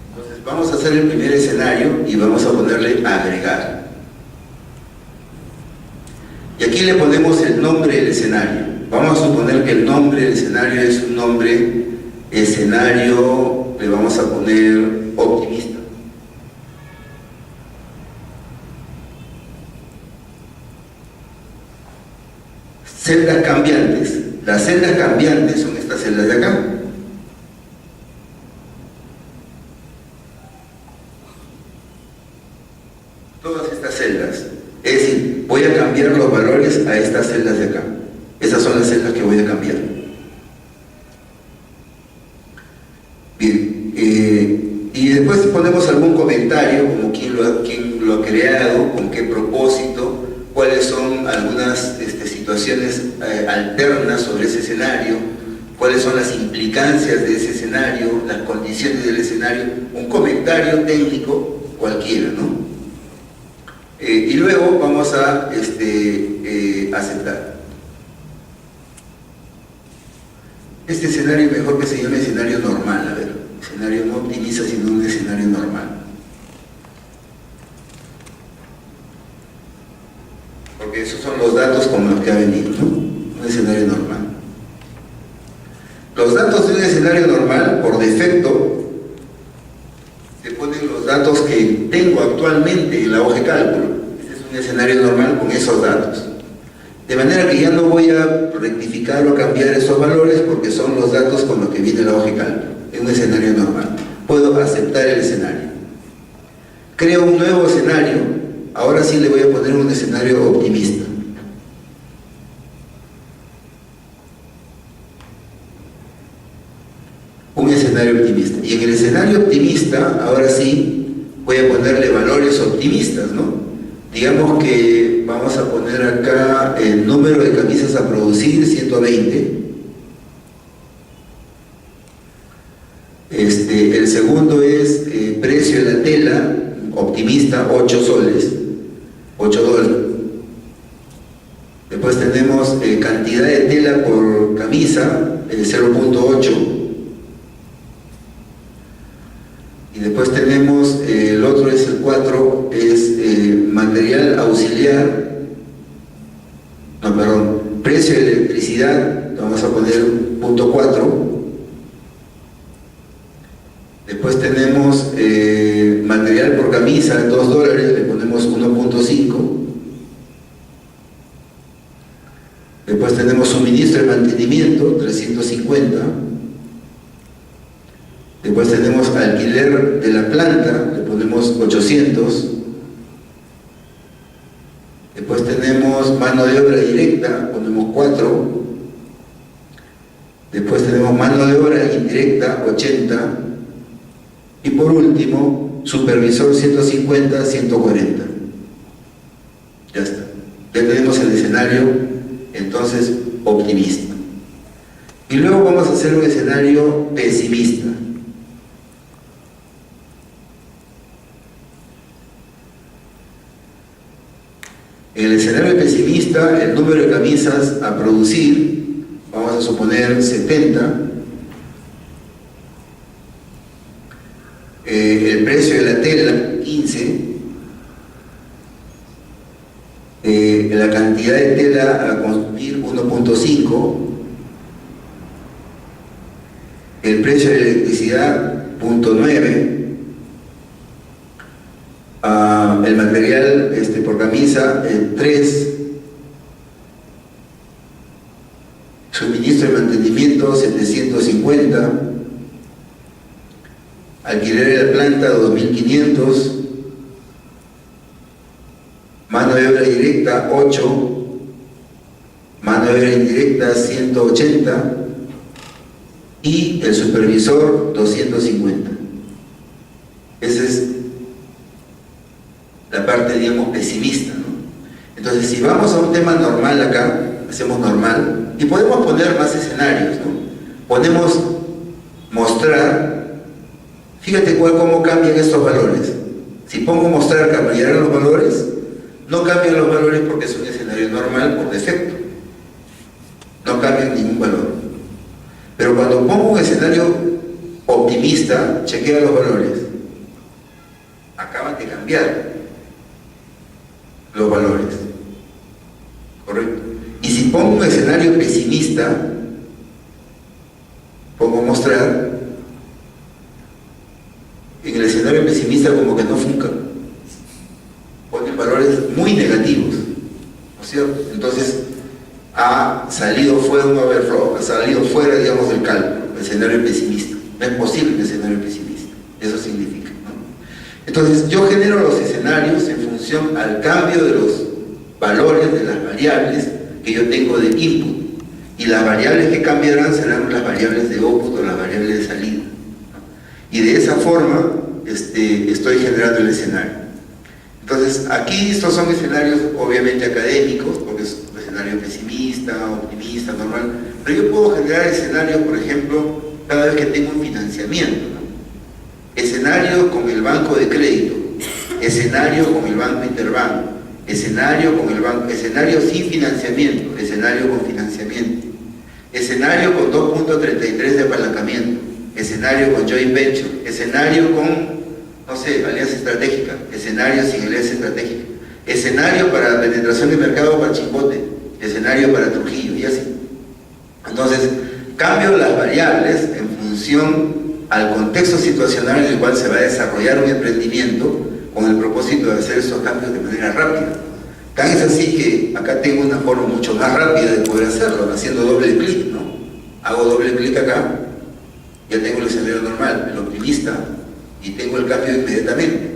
Entonces vamos a hacer el primer escenario y vamos a ponerle agregar. Y aquí le ponemos el nombre del escenario. Vamos a suponer que el nombre del escenario es un nombre escenario, le vamos a poner optimista. Celdas cambiantes. Las celdas cambiantes son estas celdas de acá. Todas estas celdas. Es decir, voy a cambiar los valores a estas celdas de acá. Esas son las celdas que voy a cambiar. Bien, y después ponemos algún comentario, como quién lo ha creado, con qué propósito, cuáles son algunas situaciones alternas sobre ese escenario, cuáles son las implicancias de ese escenario, las condiciones del escenario, un comentario técnico cualquiera, ¿no? Y luego vamos a aceptar. Este escenario mejor que se llame escenario normal, a ver, escenario no optimiza sino un escenario normal. Porque Esos son los datos con los que ha venido, ¿no? Un escenario normal. Los datos de un escenario normal, por defecto, se ponen los datos que tengo actualmente en la hoja de cálculo. Este es un escenario normal con esos datos. De manera que ya no voy a rectificar o cambiar esos valores porque son los datos con los que viene la hoja de cálculo. Es un escenario normal. Puedo aceptar el escenario. Creo un nuevo escenario. Ahora sí le voy a poner un escenario optimista. Un escenario optimista. Y en el escenario optimista, ahora sí, voy a ponerle valores optimistas, ¿no? Digamos que vamos a poner acá el número de camisas a producir, 120. El segundo es precio de la tela, optimista, 8 soles, 8 dólares. Después tenemos cantidad de tela por camisa, 0.8. Y después tenemos, el otro es el 4, es material auxiliar, no, perdón, precio de electricidad, vamos a poner punto 4. Después tenemos material por camisa, 2 dólares, le ponemos 1.5. Después tenemos suministro de mantenimiento, 350. Después tenemos alquiler de la planta, le ponemos 800. Después tenemos mano de obra directa, ponemos 4. Después tenemos mano de obra indirecta, 80. Y por último, supervisor 150, 140. Ya está. Ya tenemos el escenario, entonces, optimista. Y luego vamos a hacer un escenario pesimista. En el escenario pesimista, el número de camisas a producir, vamos a suponer 70. El precio de la tela, 15. La cantidad de tela a consumir, 1.5. El precio de la electricidad, 0.9. El material por camisa, 3. Suministro de mantenimiento, 750. Alquiler de la planta, 2.500. Mano de obra directa, 8. Mano de obra indirecta, 180. Y el supervisor, 250. Esa es la parte, digamos, pesimista, ¿no? Entonces, si vamos a un tema normal acá, hacemos normal, y podemos poner más escenarios, ¿no? Ponemos mostrar, fíjate cómo cambian estos valores. Si pongo mostrar, ¿cambiarán los valores? No cambian los valores porque es un escenario normal por defecto. No cambian ningún valor. Pero cuando pongo un escenario optimista, chequea los valores. Acaban de cambiar los valores. ¿Correcto? Y si pongo un escenario pesimista, pongo mostrar, en el escenario pesimista como que no funca. Ponen valores muy negativos, ¿no es cierto? Entonces ha salido fuera un overflow, ha salido fuera, digamos, del cálculo, el escenario pesimista. No es posible el escenario pesimista, eso significa, ¿no? Entonces yo genero los escenarios en función al cambio de los valores de las variables que yo tengo de input, y las variables que cambiarán serán las variables de output o las variables de salida, ¿no? Y de esa forma estoy generando el escenario. Entonces aquí estos son escenarios obviamente académicos, porque es un escenario pesimista, optimista, normal, pero yo puedo generar escenarios, por ejemplo, cada vez que tengo un financiamiento, ¿no? Escenario con el banco de crédito, escenario con el banco interbanco, escenario con el banco, escenario sin financiamiento, escenario con financiamiento, escenario con 2.33 de apalancamiento, escenario con joint venture, escenario con, no sé, alianza estratégica, escenario sin alianza estratégica, escenario para penetración de mercado para Chimbote, escenario para Trujillo, y así. Entonces, cambio las variables en función al contexto situacional en el cual se va a desarrollar un emprendimiento con el propósito de hacer esos cambios de manera rápida. Tan es así que acá tengo una forma mucho más rápida de poder hacerlo, haciendo doble clic, ¿no? Hago doble clic acá, ya tengo el escenario normal, el optimista, y tengo el cambio inmediatamente.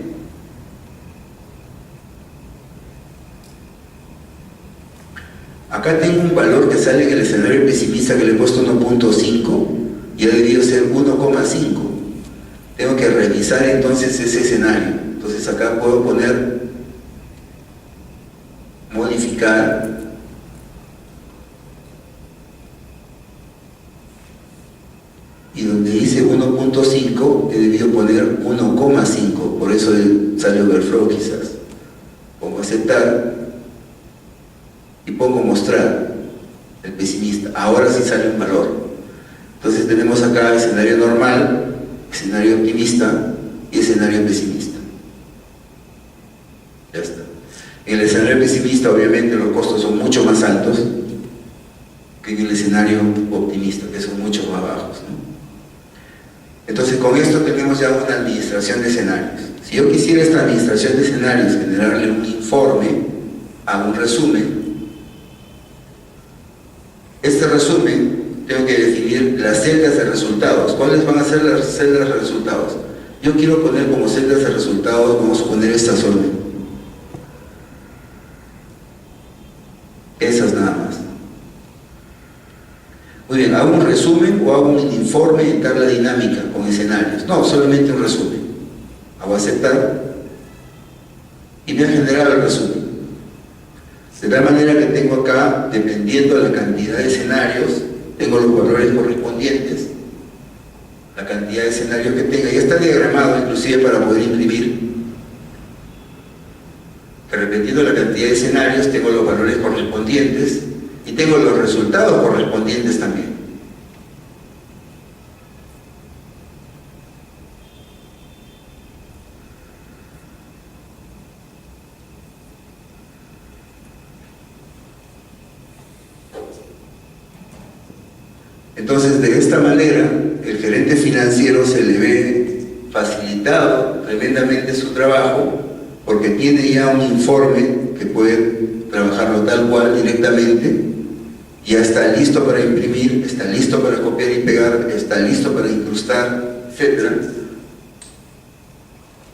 Acá tengo un valor que sale en el escenario pesimista que le he puesto 1.5 y ha debido ser 1.5. Tengo que revisar entonces ese escenario. Entonces acá puedo poner modificar y donde dice 1.5 he debido poner 1.5, por eso sale overflow quizás. Pongo aceptar y pongo mostrar el pesimista. Ahora sí sale un valor. Entonces tenemos acá escenario normal, escenario optimista y escenario pesimista. Ya está. En el escenario pesimista obviamente los costos son mucho más altos que en el escenario optimista, que son mucho más bajos, ¿no? Entonces con esto tenemos ya una administración de escenarios. Si yo quisiera esta administración de escenarios generarle un informe, hago un resumen. Este resumen tengo que definir las celdas de resultados. ¿Cuáles van a ser las celdas de resultados? Yo quiero poner como celdas de resultados, vamos a poner estas orden. Esas nada más. Muy bien, ¿hago un resumen o hago un informe en tabla dinámica con escenarios? No, solamente un resumen. Hago aceptar y me ha generado el resumen. De tal manera que tengo acá, dependiendo de la cantidad de escenarios, tengo los valores correspondientes, la cantidad de escenarios que tenga, y está diagramado inclusive para poder imprimir. Que dependiendo de la cantidad de escenarios, tengo los valores correspondientes y tengo los resultados correspondientes también. Entonces, de esta manera, el gerente financiero se le ve facilitado tremendamente su trabajo, porque tiene ya un informe que puede trabajarlo tal cual directamente, ya está listo para imprimir, está listo para copiar y pegar, está listo para incrustar, etc.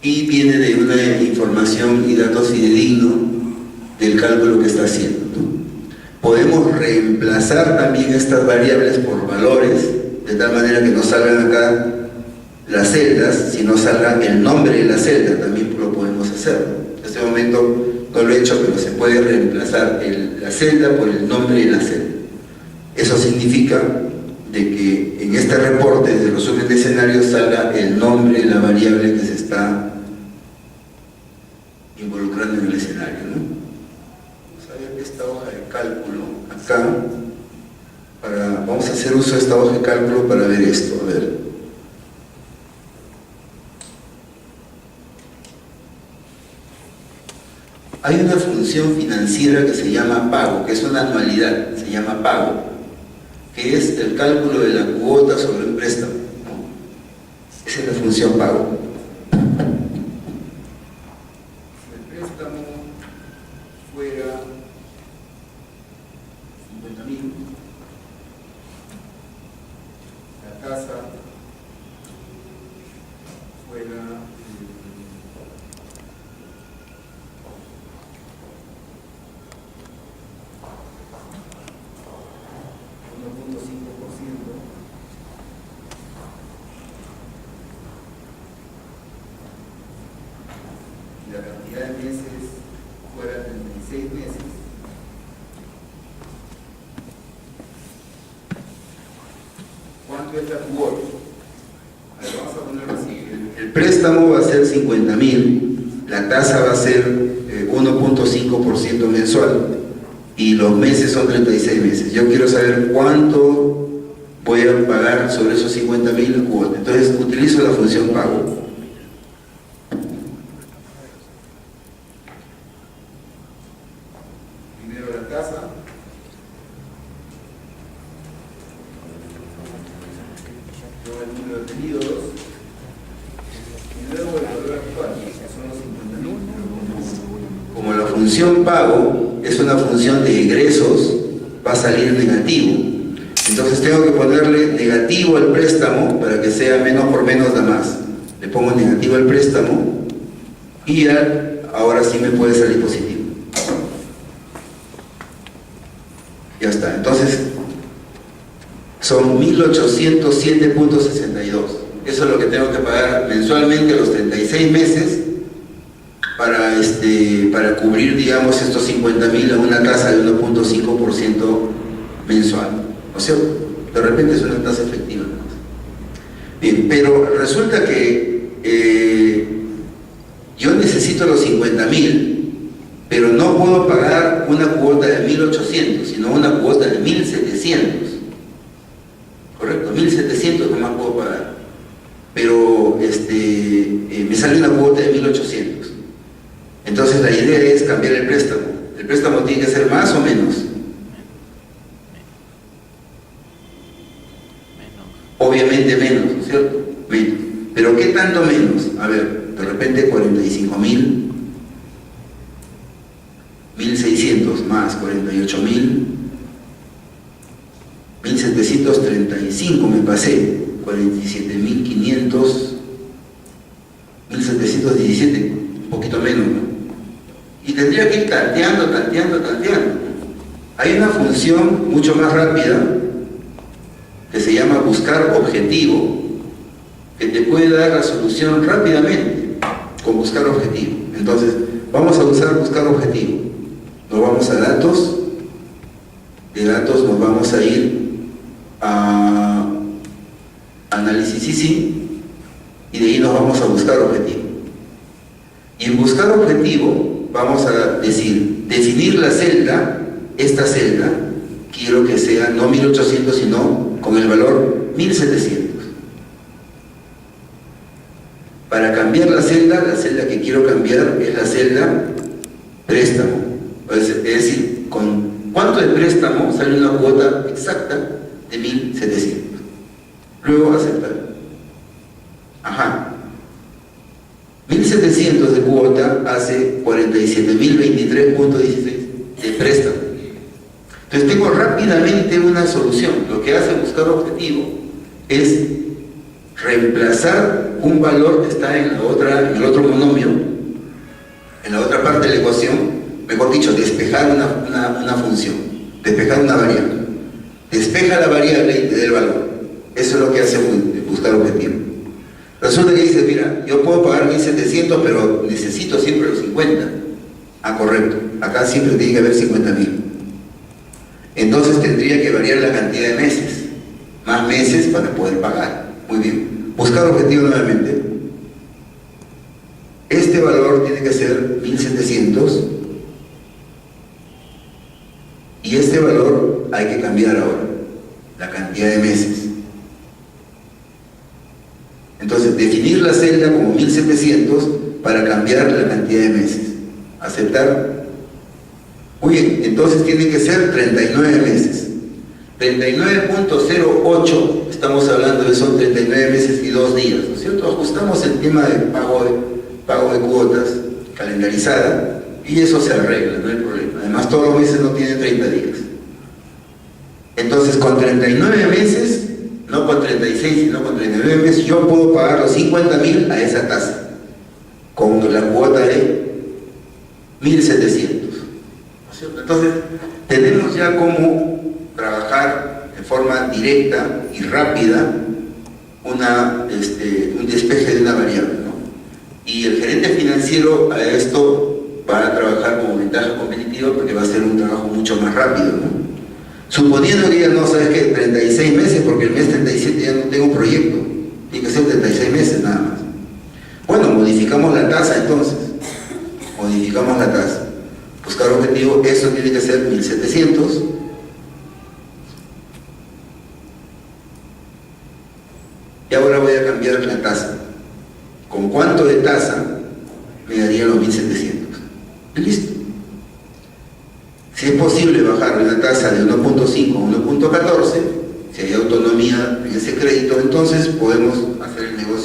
Y viene de una información y datos fidedignos del cálculo que está haciendo, ¿no? Podemos reemplazar también estas variables por valores, de tal manera que no salgan acá las celdas, sino salga el nombre de la celda, también lo podemos hacer. En este momento no lo he hecho, pero se puede reemplazar la celda por el nombre de la celda. Eso significa de que en este reporte de resumen de escenarios salga el nombre de la variable que se está involucrando en el escenario, ¿no? Vamos a ver esta hoja de cálculo acá, vamos a hacer uso de esta hoja de cálculo para ver esto. A ver. Hay una función financiera que se llama pago, que es una anualidad, se llama pago, que es el cálculo de la cuota sobre un préstamo, ¿no? Esa es la función pago. Si el préstamo fuera 50.000, la tasa fuera 1.5%, y la cantidad de meses fuera 36 meses, ¿cuánto es la cuota? Vamos a ponerlo así: el préstamo va a ser 50.000, la tasa va a ser 1.5% mensual y los meses son 36 meses. Yo quiero saber cuánto voy a pagar sobre esos 50.000 cuotas. Entonces utilizo la función pago. luego el número de pedidos, y luego el valor actual, que son los 50.000. Como la función pago es una función de egresos, va a salir negativo. Entonces tengo que ponerle negativo al préstamo para que sea menos por menos da más. Le pongo negativo al préstamo y ya, ahora sí me puede salir positivo. Ya está. Entonces son 1.807.62. Eso es lo que tengo que pagar mensualmente a los 36 meses para cubrir, digamos, estos 50.000 a una tasa de 1.5% mensual. ¿No es cierto? De repente es una tasa efectiva. Bien, pero resulta que yo necesito los 50.000, pero no puedo pagar una cuota de 1.800, sino una cuota de 1.700. ¿Correcto? 1.700 nomás puedo pagar. Pero me sale una cuota de 1.800. Entonces la idea es cambiar el préstamo. ¿El préstamo tiene que ser más o menos? Obviamente menos, ¿no es cierto? Menos. ¿Pero qué tanto menos? A ver, de repente 45.000, 1.600 más 48.000, 1.735 me pasé, 47.500, 1.717, un poquito menos, ¿no? Y tendría que ir tanteando. Hay una función mucho más rápida que se llama buscar objetivo, que te puede dar la solución rápidamente con buscar objetivo. Entonces, vamos a usar buscar objetivo. Nos vamos a datos, de datos nos vamos a ir a análisis y de ahí nos vamos a buscar objetivo. Y en buscar objetivo vamos a definir la celda, esta celda, quiero que sea no 1.800 sino con el valor 1.700. Para cambiar la celda que quiero cambiar es la celda préstamo. Es decir, con cuánto de préstamo sale una cuota exacta de 1.700. Luego aceptar. Ajá. 1.700 de cuota hace 47.023.16 de préstamo. Entonces tengo rápidamente una solución. Lo que hace buscar objetivo es reemplazar un valor que está en el otro monomio, en la otra parte de la ecuación, mejor dicho, despejar una función, despejar una variable. Despeja la variable y te da el valor. Eso es lo que hace buscar objetivo. Resulta que dices, mira, yo puedo pagar 1.700, pero necesito siempre los 50. Ah, correcto. Acá siempre tiene que haber 50.000. Entonces tendría que variar la cantidad de meses. Más meses para poder pagar. Muy bien. Buscar objetivo nuevamente. Este valor tiene que ser 1.700. Y este valor hay que cambiar ahora. La cantidad de meses. Entonces, definir la celda como 1.700 para cambiar la cantidad de meses. Aceptar. Muy bien, entonces tiene que ser 39 meses. 39.08, estamos hablando de son 39 meses y 2 días, ¿no es cierto? Ajustamos el tema de pago de cuotas calendarizada y eso se arregla, no hay problema. Además, todos los meses no tienen 30 días. Entonces, con 39 meses, no con 36, sino con 39 meses, yo puedo pagar los 50.000 a esa tasa, con la cuota de 1.700. Entonces, tenemos ya cómo trabajar de forma directa y rápida un despeje de una variable, ¿no? Y el gerente financiero a esto va a trabajar como ventaja competitiva porque va a ser un trabajo mucho más rápido, ¿no? Suponiendo que ya no sabes que 36 meses, porque el mes 37 ya no tengo proyecto, tiene que ser 36 meses nada más. Bueno, modificamos la tasa entonces, modificamos la tasa. Buscar objetivo, eso tiene que ser 1.700. Y ahora voy a cambiar la tasa. ¿Con cuánto de tasa me darían los 1.700? Y listo. Si es posible bajar la tasa de 1.5 a 1.14, si hay autonomía en ese crédito, entonces podemos hacer el negocio.